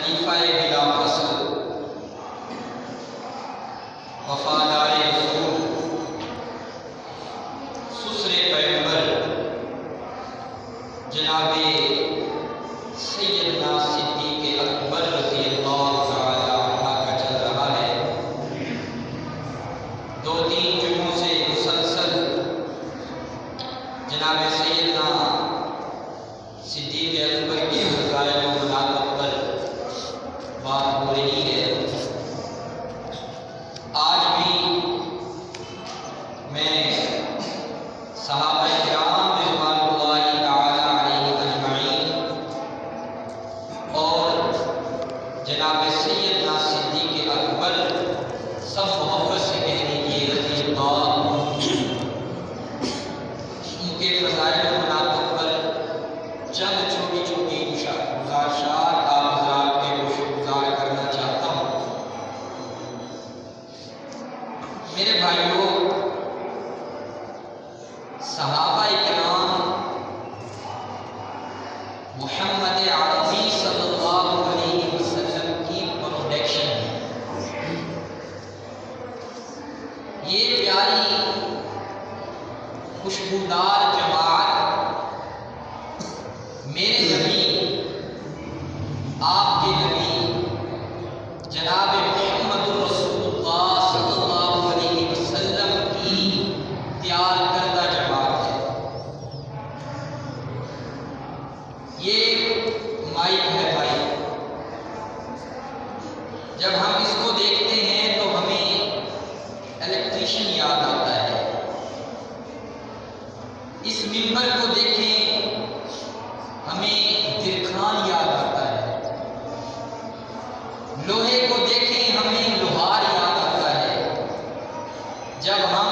खलीफा बिला फसल, वफादार रसूल, सुसरे पैगंबर जनाबे सैयदना सिद्दीक़ अकबर रज़ियल्लाहु तआला अन्हु का चल रहा है। 2-3 जुमों से मुसलसल जनाबे सैयदना सिद्दीक़ अकबर के फ़ज़ाइल व मनाक़िब पर बात हो रही है। आज भी मैं सहाबा किराम रिज़वानुल्लाहि तआला अलैहिम अजमईन और जनाब सैयदना सिद्दीक़ अकबर सब मोहब्बत से कह लीजिए रज़ियल्लाहु उनके फ़ज़ाइल व मनाक़िब पर चंद छोटी छोटी गुज़ारिशात आप हज़रात के गुज़ार करना चाहता हूँ। मेरे भाइयों, सहाबाए किराम मुहम्मद अरबी सल्लल्लाहु अलैहि वसल्लम की प्रोडक्शन है। ये प्यारी खुशबूदार जमात मेरे नबी, आपके नबी जनाब मुहम्मदुर रसूलुल्लाह सल्लल्लाहु अलैहि वसल्लम की तैयार करदा जमात है। ये माइक है भाई, जब हम इसको देखते हैं तो हमें इलेक्ट्रीशियन याद आता है। इस मिंबर को देखें, हमें दिरखान याद आता है। लोहे को देखें, हमें लोहार याद आता है। जब हम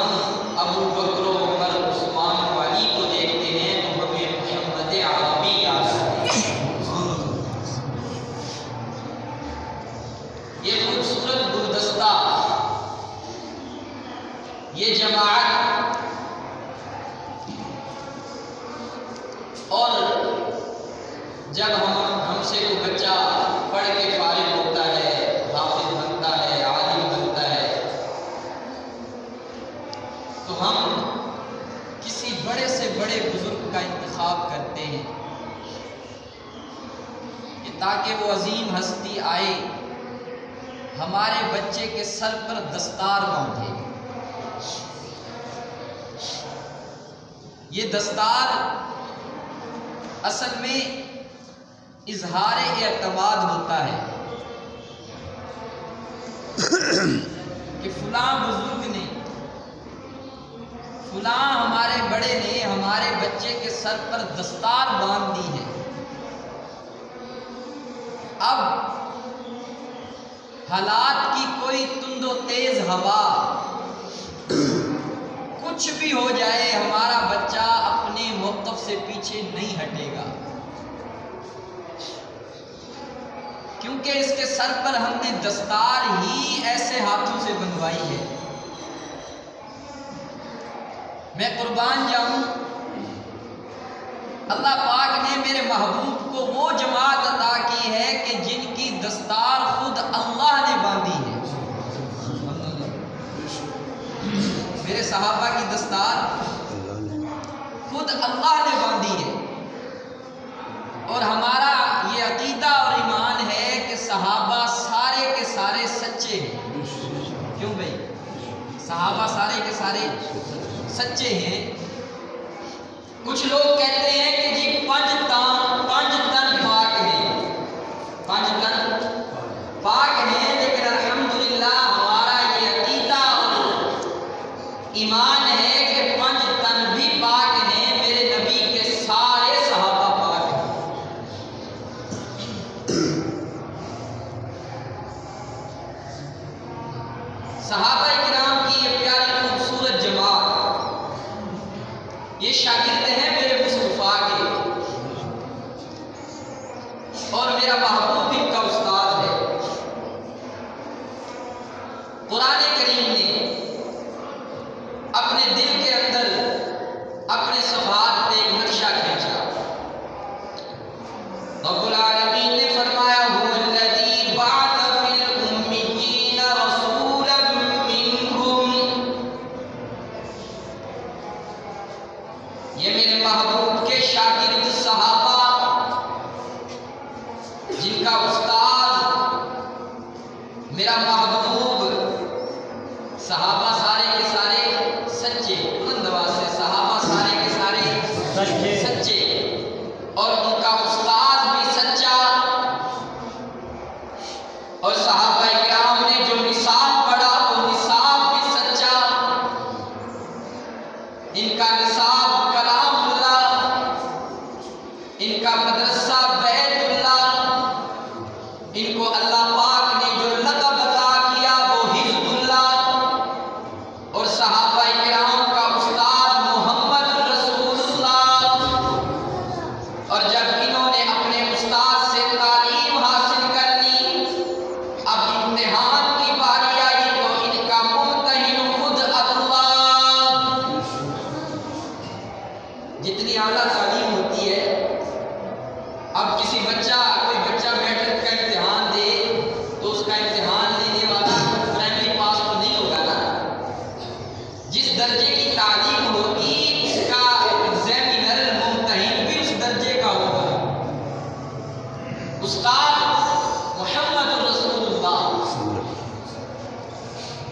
अबू बकर, उमर, उस्मान वाली को देखते हैं तो हमें मुहम्मद अरबी याद आता है। ये खूबसूरत गुलदस्ता, ये जमात, और जब हमसे कोई बच्चा पढ़ के फारिग होता है, हाफिज बनता है, आलिम बनता है, तो हम किसी बड़े से बड़े बुजुर्ग का इंतखाब करते हैं कि ताकि वो अजीम हस्ती आए, हमारे बच्चे के सर पर दस्तार बांधे। ये दस्तार असल में इजहार एतमाद होता है कि फलां बुजुर्ग ने, फलां हमारे बड़े ने हमारे बच्चे के सर पर दस्तार बांध दी है। अब हालात की कोई तुंदो तेज हवा, कुछ भी हो जाए, हमारा बच्चा अपने मौक़िफ़ से पीछे नहीं हटेगा, क्योंकि इसके सर पर हमने दस्तार ही ऐसे हाथों से बंधवाई है। मैं कुर्बान जाऊं, अल्लाह पाक ने मेरे महबूब को वो जमात अता की है कि जिनकी दस्तार खुद अल्लाह ने बांधी है। मेरे सहाबा की दस्तार खुद अल्लाह ने बांधी है। और हमारा ये अकीदा और ईमान है कि सहाबा सारे के सारे सच्चे हैं। क्यों भाई? सहाबा सारे के सारे सच्चे हैं। कुछ लोग कहते हैं कि जी 5 तन पाक हैं, 5 तन पाक हैं, लेकिन अल्हम्दुलिल्लाह हमारा ये अकीदा और ईमान है कि 5 तन भी पाक हैं। मेरे नबी के सारे सहाबा पाक हैं। सहाबा किराम की ये प्यारी खूबसूरत जमात, ये शागिर्द हैं मेरे मुस्तफा के, और मेरा महबूब इनका उस्ताद है। कुरान करीम ने अपने दिल के अंदर अपने सफ़ात पे एक नक्शा खींचा। रब्बुल आलमीन ने फरमाया हुवल्लज़ी उस्ताद, मेरा महबूब, सहाबा सारे के सारे सच्चे, बुलंद आवाज से सहाबा सारे के सारे सच्चे, और उनका उस्ताद भी सच्चा, और सहाबा किराम ने जो निसाब पढ़ा वो निसाब भी सच्चा। इनका निसाब कलामुल्लाह, इनका मदरसा बैतुल्लाह, इनको अल्लाह पाक ने जो लक़ब अता किया वो हिज़्बुल्लाह, और सहाबा किराम का उस्ताद मोहम्मद रसूलुल्लाह। और जब इन्होंने अपने उस्ताद से तालीम हासिल कर ली, अब इम्तिहान की बारी आई तो इनका मुम्तहिन खुद अल्लाह। जितनी आला तालीम होती है, अब किसी कोई बच्चा मैट्रिक का इम्तिहान दे तो उसका इम्तिहान लेने वाला प्राइमरी पास तो नहीं होगा ना। जिस दर्जे की तालीम होगी उसका एग्जामिनर मुम्तहिन भी उस दर्जे का होगा। उस्ताद मोहम्मद रसूलुल्लाह,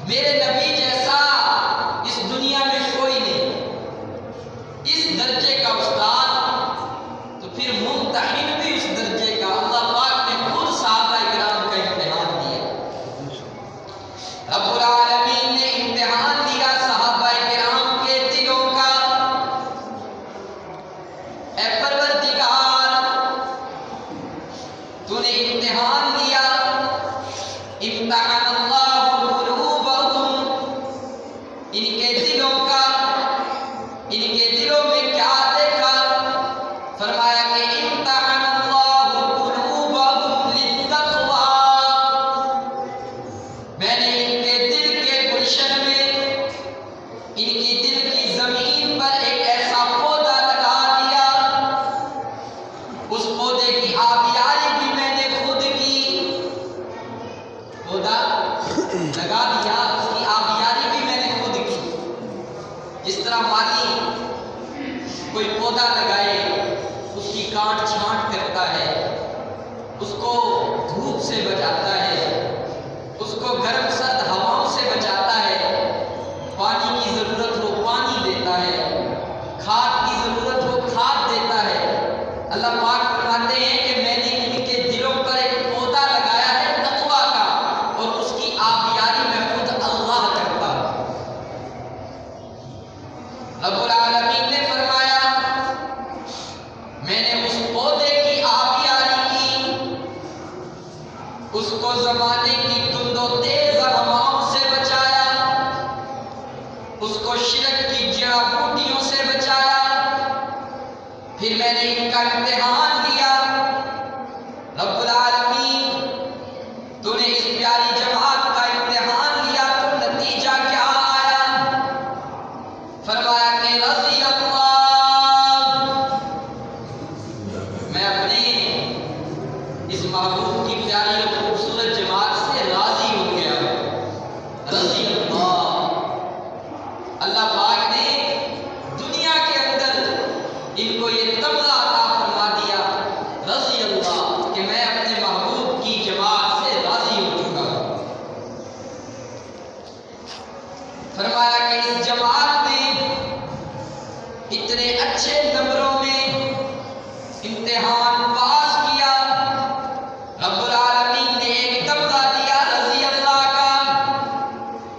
मेरे नबी जैसा इस दुनिया में कोई नहीं, इस दर्जे का उस्ताद, तो फिर मुम्तहिन भी उस दर्जे का। अल्लाह पाक ने खुद सहाबा किराम का इम्तिहान दिया। रब्बुल आलमीन ने इम्तिहान दिया सहाबा किराम के दिलों का। ऐ परवरदिगार, तूने इम्तिहान लिया। इम्तिहानल्लाहु कुलूबहुम, इनके दिलों का। इनके दिलों में क्या देखा? फरमाया कि इम्तिहानल्लाहु कुलूबहुम लित्तक़वा, मैंने इनके दिल के गुलशन में, इनकी दिल की जमीन पर एक ऐसा पौधा लगा दिया। उस पौधे की आबियारी भी मैंने खुद की। पौधा लगा दिया, उसकी आबियारी भी मैंने खुद की। जिस तरह माली कोई पौधा लगाए, उसकी काट छांट करता है, उसको धूप से बचाता है, उसको गर्म सर्द हवाओं से बचाता है, पानी की जरूरत हो पानी देता है, खाद की जरूरत हो खाद देता है। अल्लाह पाक फरमाते हैं कि मैंने इनके दिलों पर एक पौधा लगाया है तक़वा का, और उसकी आबियारी मैं खुद अल्लाह करता हूं। रब्बुल आलमीन ने फरमाया, मैंने उस पौधे की आबियारी की, उसको जमाने की धुंधो तेज हवाओं से बचाया, उसको शिरक की जड़ा बूटियों से बचाया। फिर मैंने इनका इम्तिहान लिया। रब्बुल आलमीन, तूने इस प्यारी जमात का इम्तिहान लिया तो नतीजा क्या आया? फरमाया कि रज़ी अल्लाह, मैं अपने इस महबूब की प्यारी और खूबसूरत जमात से राजी हो गया। रज़ी अल्लाह, अल्लाह पाक ने दुनिया के अंदर इनको ये तमगा अता फरमा दिया, रज़ी अल्लाह, कि मैं अपने महबूब की जमात से राजी हो चुका हूं। फरमाया कि इस जमात ने इतने अच्छे नंबरों में इम्तिहान पास किया। रब्बुल आलमीन ने एक तमगा दिया रज़ी अल्लाह का।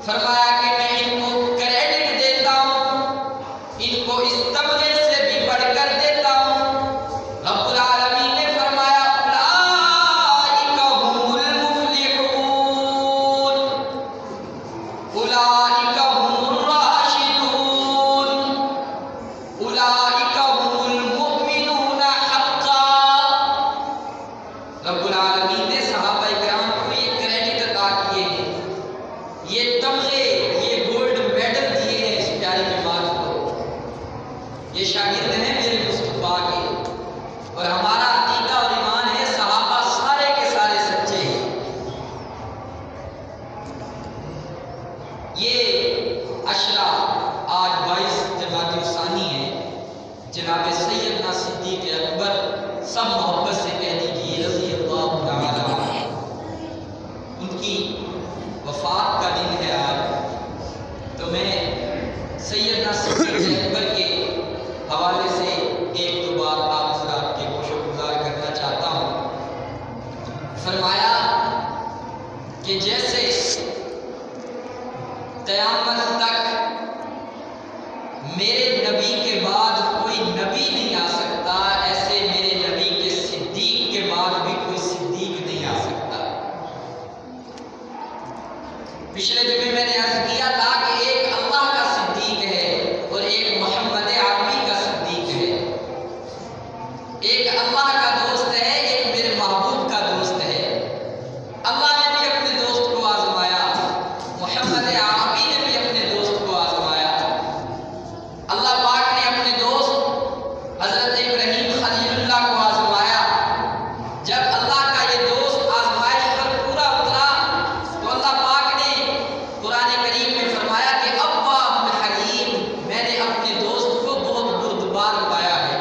फरमाया कि मैं इनको क्रेडिट देता हूं, इनको इस तमगे से भी बढ़कर देता हूं। रब्बुल आलमीन ने फरमाया, उलाइका हुमुल मुफ्लिहून, उलाइका हुमुर राशिदून, उलाइका कि जैसे क़यामत तक मेरे नबी के बाद कोई नबी नहीं आ सकता, ऐसे मेरे नबी के सिद्दीक के बाद भी कोई सिद्दीक नहीं आ सकता। पिछले जुमे मैंने अर्ज किया था कि एक अल्लाह का सिद्दीक है और एक मोहम्मद अरबी का सिद्दीक है। एक अल्लाह का दोस्त है, एक मेरे महबूब का दोस्त है। अल्लाह ने भी अपने दोस्त को आजमाया, मोहम्मद अरबी ने भी अपने दोस्त को आजमाया। अल्लाह पाक ने अपने दोस्त हजरत इब्राहीम खलीलुल्लाह को आजमाया। जब अल्लाह का ये दोस्त आजमाइश पर पूरा उतरा तो अल्लाह पाक ने कुरान करीम में फरमाया कि अव्वाह हलीम, मैंने अपने दोस्त को बहुत बुर्दबार पाया है।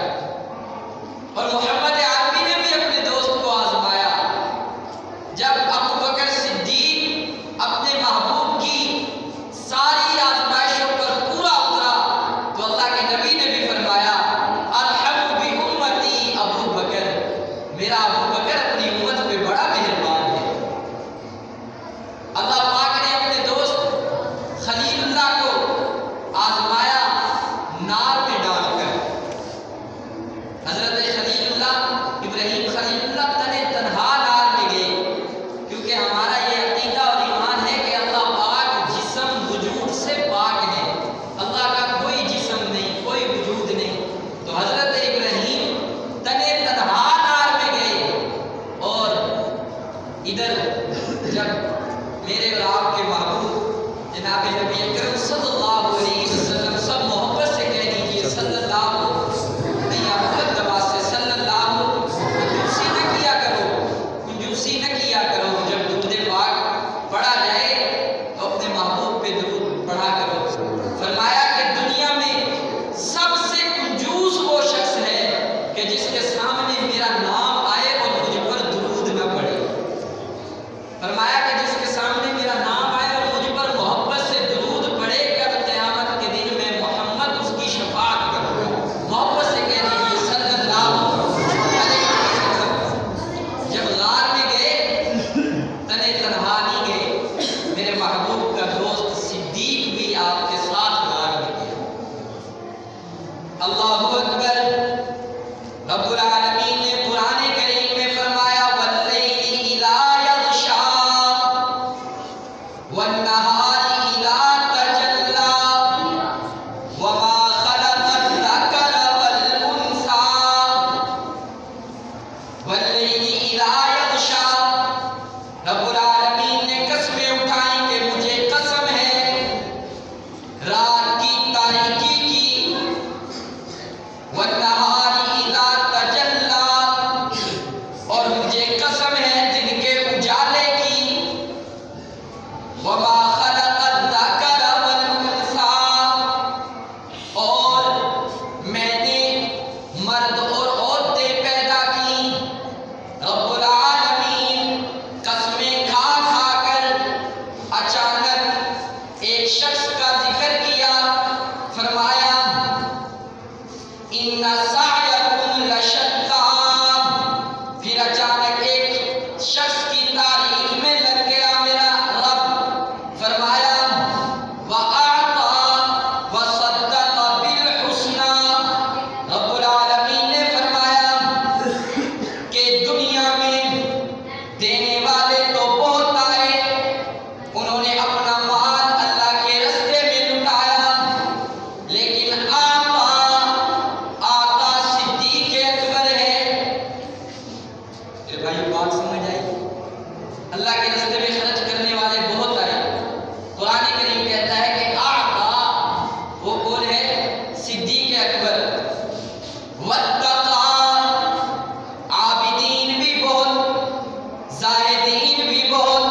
और मोहम्मद अरबी ने भी अपने दोस्त को आजमाया। जब अबू बकर सिद्दीक अपने महबूब की सारी आजमाइशों पर पूरा उतरा तो अल्लाह के नबी ने भी फरमाया अरहम बि उम्मती अबू बकर, मेरा अबू बकर अपनी उम्मत पे बड़ा मेहरबान है। अल्लाह पाक ने अपने दोस्त खलीलुल्लाह को आजमाया नार में डालकर। हजरत खलीलुल्लाह इब्राहीम खलीलुल्लाह तने तन्हा नार में गए, क्योंकि हमारा ये अकीदा और ईमान है कि अल्लाह पाक जिस्म वजूद से पाक है। अल्लाह का कोई जिस्म नहीं, कोई वजूद नहीं। तो हजरत इब्राहीम तने तन्हा नार में गए। और इधर जब मेरे और आपके महबूब जनाब नबी अकरम सल्लल्लाहु अलैहि वसल्लम, सब मोहब्बत से कह दीजिए सल्लल्लाहु, या मुकद्दमा से सल्लल्लाहु, कंजूसी न किया करो, कंजूसी न किया करो। जब दुरूद पाक पढ़ा जाए तो अपने महबूब पे दुरूद पढ़ा करो। फरमाया कि दुनिया में सबसे कंजूस वो शख्स है कि जिसके सामने मेरा नाम आए और मुझ पर दुरूद न पड़े। फरमाया कि जिसके सामने मेरा नाम आए और मुझ पर मोहब्बत से दुरूद पड़े, कल क़यामत के दिन मैं मोहम्मद उसकी शफाअत करूँगा। मोहब्बत से कह दीजिए सल्लल्लाहु अलैहि वसल्लम। जब गार में गए तने तन्हा नहीं गए, मेरे महबूब का दोस्त सिद्दीक भी आपके साथ गार में गया। अल्लाहु अकबर। रब्बुल आलमीन ने कुरान करीम में फरमाया वल्लैलि इज़ा यग़शा वन्नहारि इज़ा तजल्ला वमा खलक़ल ज़करा वल उन्सा वल्लैलि इज़ा यग़शा। रब्बुल आलमीन ने कसमें उठाई कि मुझे कसम है रात की तारीकी की, वन्नहारि इज़ा तजल्ला, और मुझे कसम है दिन के उजाले की, वमा खलक़ल ज़करा वल उन्सा, और मैंने मर्द और औरतें पैदा की। रब्बुल आलमीन कसमें खा खा कर अचानक एक शख्स का जिक्र किया। फरमाया इन्ना सायकुम लशत्ता। फिर अचानक एक शख्स की तारीफ में लग गया मेरा रब। फरमाया वअता वसद्दक़ बिल हुस्ना। रब्बुल आलमीन ने फरमाया कि दुनिया में देने वाले तो बहुत आए, उन्होंने अपना माल अल्लाह के रास्ते में लुटाया, लेकिन आता सिद्दीक अकबर है। भाई बात समझ आई? अल्लाह के रास्ते में खर्च करने वाले बहुत आए। कुरान करीम कहता है कि आता वो कौन है? सिद्दीक अकबर। वत्तक़ा, आबिदीन भी बहुत, ज़ाहिदीन भी बहुत,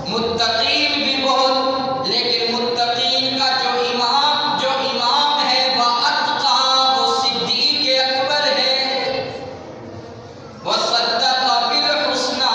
मुत्तकीन भी बहुत, लेकिन मुत्तकीन का जो इमाम है वअत्क़ा, वो सिद्दीक अकबर है। वसद्दक़ बिल हुस्ना,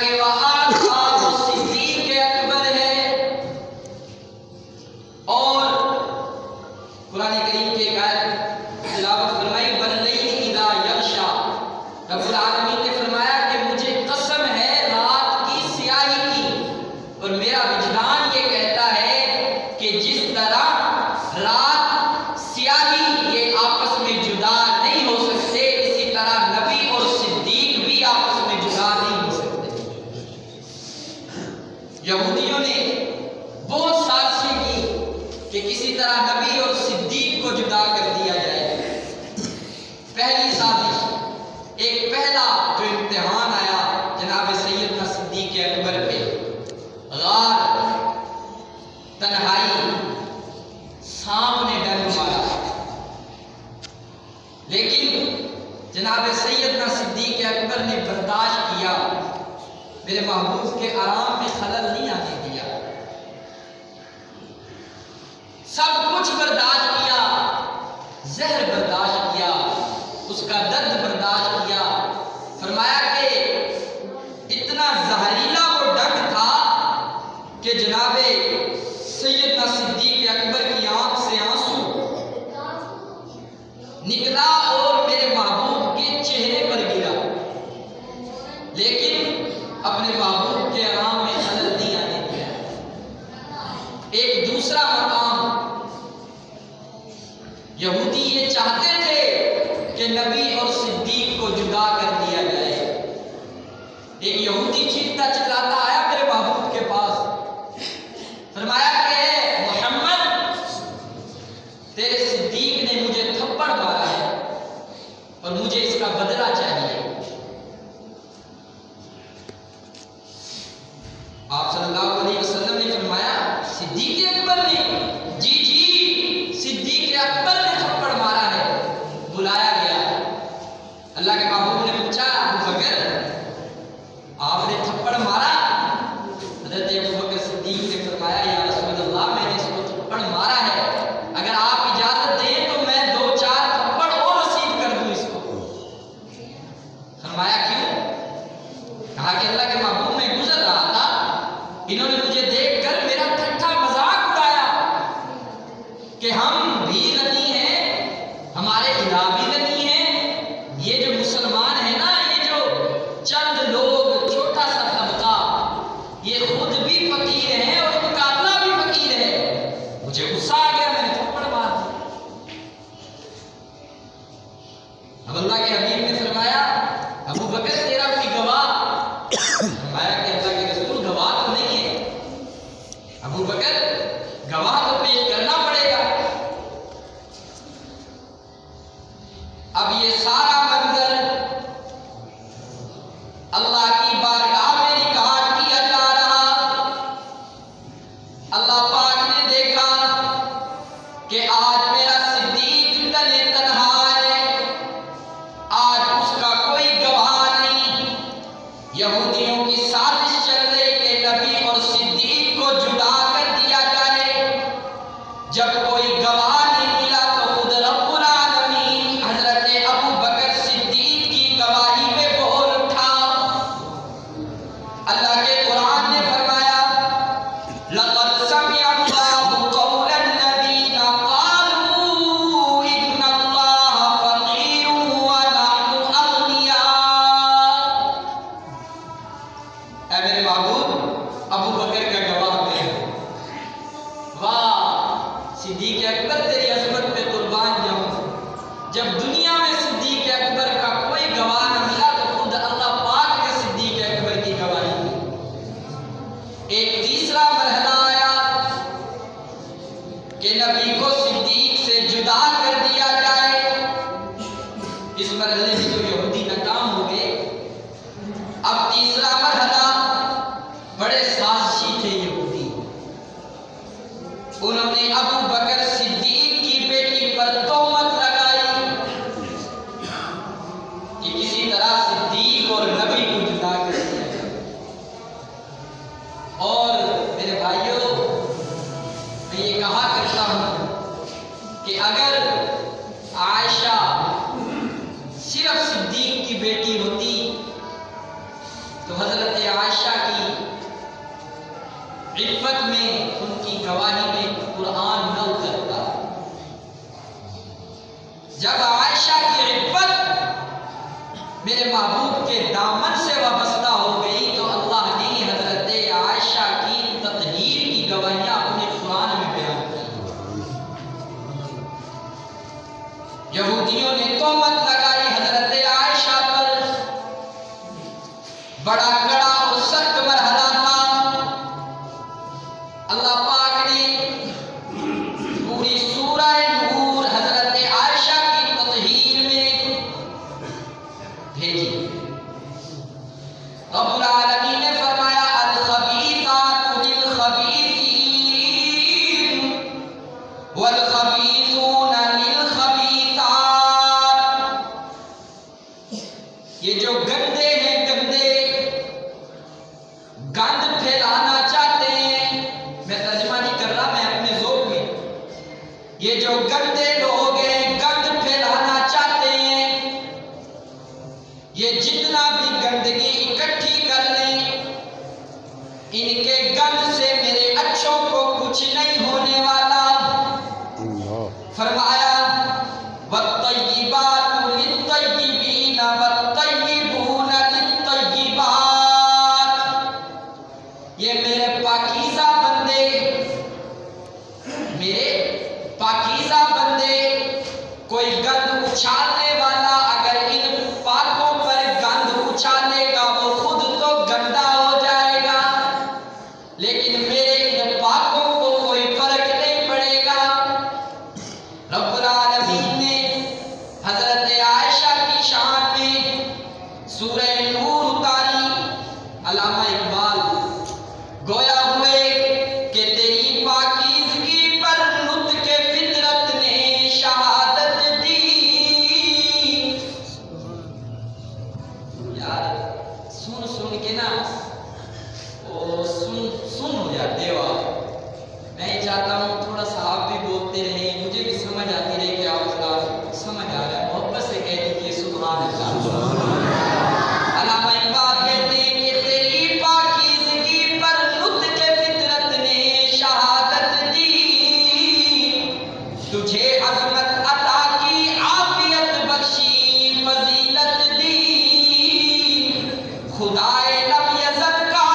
कि वह आसहाब सिद्दीक अकबर है। और कुरान करीम के एक आयत तिलावत फरमाई, वल्लैलि इज़ा यग़शा। रब्बुल आलमीन ने फरमाया कि मुझे कसम है रात की स्याही की, और मेरा विजदान ये कहता है कि जिस तरह रात स्याही ये आपस में जुदा नहीं हो सकते, इसी तरह नबी और सिद्दीक भी आपस में जुदा नहीं हो सकते। यहूदियों ने बहुत साजिशें की कि किसी तरह नबी और सिद्दीक को जुदा कर दिया जाए। पहली साजिश, एक पहला जो इम्तिहान आया जनाब सैयदना सिद्दीक अकबर पे, गार तन्हाई सामने डंक मारा, लेकिन जनाब सैयदना सिद्दीक अकबर ने बर्दाश्त किया, मेरे महबूब के आराम में खलल नहीं आने दिया, सब कुछ बर्दाश्त किया, जहर बर्दाश्त किया, उसका दर्द बर्दाश्त किया। फरमाया कि इतना जहरीला वो डंक था कि जनाबे सैयदना सिद्दीक अकबर की आंख से आंसू निकला और मेरे महबूब के चेहरे पर गिरा, लेकिन अपने महबूब के आराम में खलल नहीं आने दिया। एक दूसरा मकाम, यहूदी ये चाहते थे कि नबी और सिद्दीक को जुदा कर दिया जाए। एक यहूदी चीखता चिल्लाता आया मेरे महबूब के पास, फरमाया कि मोहम्मद, तेरे सिद्दीक ने मुझे थप्पड़ मारा है और मुझे इसका बदला चाहिए। आप सल्लल्लाहु अलैहि वसल्लम ने फरमाया, सिद्दीक अकबर ने? जी जी, सिद्दीक अकबर ने थप्पड़ मारा है। बुलाया गया, अल्लाह के महबूब ने पूछा, अबू बकर आपने थप्पड़ मारा? हज़रत अबू बकर सिद्दीक ने फरमाया, या रसूल अल्लाह, मैंने इसको थप्पड़ मारा है, अगर आप इजाजत दें तो मैं 2-4 थप्पड़ और रसीद कर दूं इसको। फरमाया क्यों? कहा कि अल्लाह के महबूब में गुजर रहा था, इन्होंने मुझे देखकर मेरा ठट्ठा मजाक उड़ाया कि हम भी गनी हैं, हमारे इलाह भी गनी हैं, ये जो मुसलमान है ना, ये जो चंद लोग, छोटा सा तबका, ये खुद भी फकीर है और इनका अल्लाह भी फकीर है। मुझे गुस्सा आ गया, मैंने थप्पड़ मार दिया। अब अल्लाह के हबीब ने फरमाया, अबू बकर तेरा कोई गवाह? फरमाया कि अल्लाह के रसूल गवाह तो नहीं है। अबू बकर गवाह तो पेश करना पड़ेगा। अब ये सारा मंजर अल्लाह की बारगाह में रिकॉर्ड किया जा रहा। अल्लाह पाक ने देखा कि आज मेरा सिद्दीक तने तन्हा है, आज उसका कोई गवाह नहीं। यहूदियों की साजिश चल रही कि नबी और सिद्दीक को जुदा कर दिया जाए। जब कोई गवाह नहीं मिला तो खुद रब्बुल आलमीन हजरत अबू बकर सिद्दीक की गवाही पे बोल उठा। अल्लाह के कुरान ने फरमाया, लक़द समिअल्लाहु क़ौलन लज़ीना क़ालू इन्नल्लाहा फ़क़ीरुन व नहनु अग़निया। ऐ मेरे महबूब, अबू बकर का गवाह मैं हूं। वाह सिद्दीक अकबर, तेरी अज़मत पे कुर्बान जाऊं। जब दुनिया में सिद्दीक अकबर का कोई गवाह न मिला तो खुद अल्लाह पाक ने सिद्दीक अकबर की गवाही दी। एक तीसरा मरहला आया कि नबी को सिद्दीक से जुदा कर दिया जाए। इस मरहले में जो यहूदी नाकाम हो गए। अब तीसरा मरहला, बड़े साजिशी थे यहूदी, उन्होंने अबू बकर सिद्दीक इफ़्फ़त में, उनकी गवाही में कुरान न उतरता। जब आयशा की इफ़्फ़त मेरे महबूब के दामन से वाबस्ता हो गई तो अल्लाह ने हजरत आयशा की तत्हीर की गवाहियां अपने कुरान में बयान की। यहूदियों ने तोहमत लगाई हजरत आयशा पर, बड़ा कड़ा और सख्त मरहला था। अल्लाह पाक ने पूरी सूरह नूर हजरत आयशा की तत्हीर में भेजी। रब्बुल आलमीन ने फरमाया अल खबीसातु लिल खबीसीन वल खबीसूना लिल खबीसात। ये जो गंदे हैं, गंदे गंद फैलाना चाहते हैं, मैं तर्जुमा नहीं कर रहा, मैं अपने ज़ौक़ में, ये जो गंदे लोग हैं, गंद फैलाना चाहते हैं, ये जितना भी गंदगी इकट्ठी कर लें, इनके गंद से मेरे अच्छों को कुछ नहीं होने वाला। फरमाया वत्तय्यिबातु लित्तय्यिबीन वत्तय्यिबून लित्तय्यिबात। ये मेरे पाकीज़ा बंदे, मेरे पाकीज़ा बंदे, कोई गंद उछालने वाला अगर इन पाकों पर गंद उछालेगा वो खुद तो गंदा हो जाएगा, लेकिन मेरे इन पाकों को कोई फर्क नहीं पड़ेगा। रब्बुल आलमीन ने हजरत आयशा की शान में सूरह नूर उतारी। अल्लामा इकबाल गोया हुए कि तेरी पाकीज़गी पर नुत्क़े फितरत ने शहादत दी। यार सुन सुन के ना ओ सुन हो जाते हो आप। मैं चाहता हूँ थोड़ा सा आप भी बोलते रहे, मुझे भी समझ आती रहे कि आप समझ आ रहा है। मोहब्बत से कह दीजिए सुभान अल्लाह। अल्लामा इकबाल कहते हैं कि तेरी पाकीज़गी पर नुत्क़े फितरत ने शहादत दी, तुझे अज़मत अता की आफियत बख्शी फजीलत दी। खुदाए लब यज़द का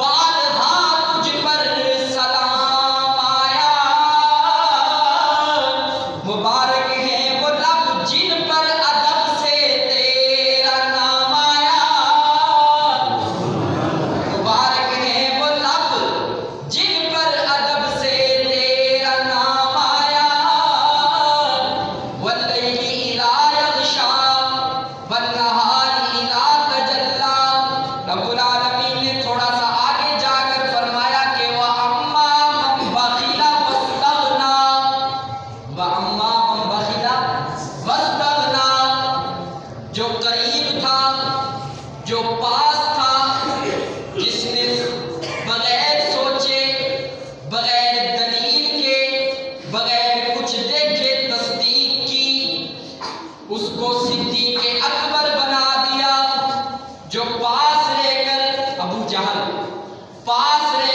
बारहा तुझ पर सलाम आया। मुबारक है वो लब जिन पर अदब से तेरा नाम आया। मुबारक है वो लब जिन पर अदब से तेरा नाम आया। वल्लैली इज़ा यग़शा वन्नहारी इज़ा तजल्ला। रब्बुल आलमीन ने थोड़ा सा आगे जाकर फरमाया कि व अम्मा मन बखिला वस्तगना, व अम्मा मन बखिला वस्तगना। जो करीब था, जो पास था, जिसने बगैर सोचे, बगैर दलील के, बगैर कुछ देखे तस्दीक की, उसको सिद्दीक़ अकबर बना दिया। जो पास रहकर अबू जहल, पास रह